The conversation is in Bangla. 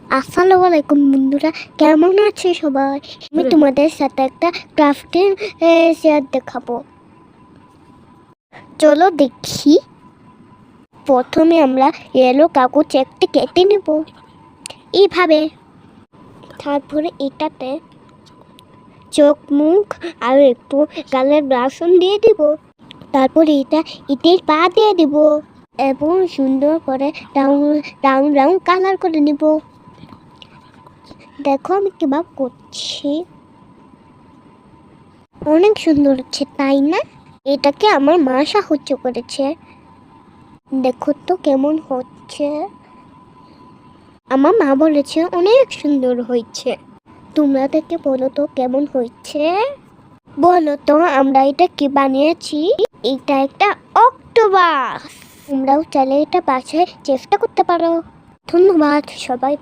আসসালামু আলাইকুম বন্ধুরা, কেমন আছে সবাই? আমি তোমাদের সাথে একটা ক্রাফটের শেয়ার দেখাবো। চলো দেখি। প্রথমে আমরা ইয়েলো কাগজ একটি কেটে নেব এইভাবে। তারপরে এটাতে চোখ মুখ আর একটু গালের ব্রাশন দিয়ে দিব। তারপরে এটা ইটের পা দিয়ে দিব এবং সুন্দর করে রাউন্ড কালার করে নিব। দেখো আমি কিভাবে করছি, অনেক সুন্দর হচ্ছে তাই না? এটাকে আমার মা সাহায্য করেছে। দেখো তো কেমন হচ্ছে। আমার মা বলেছে অনেক সুন্দর হয়েছে। তোমরা থেকে বলো তো কেমন হয়েছে। বলো তো আমরা এটা কি বানিয়েছি? এটা একটা অক্টোপাস। তোমরাও চাইলে এটা বাসায় চেষ্টা করতে পারো। ধন্যবাদ সবাই।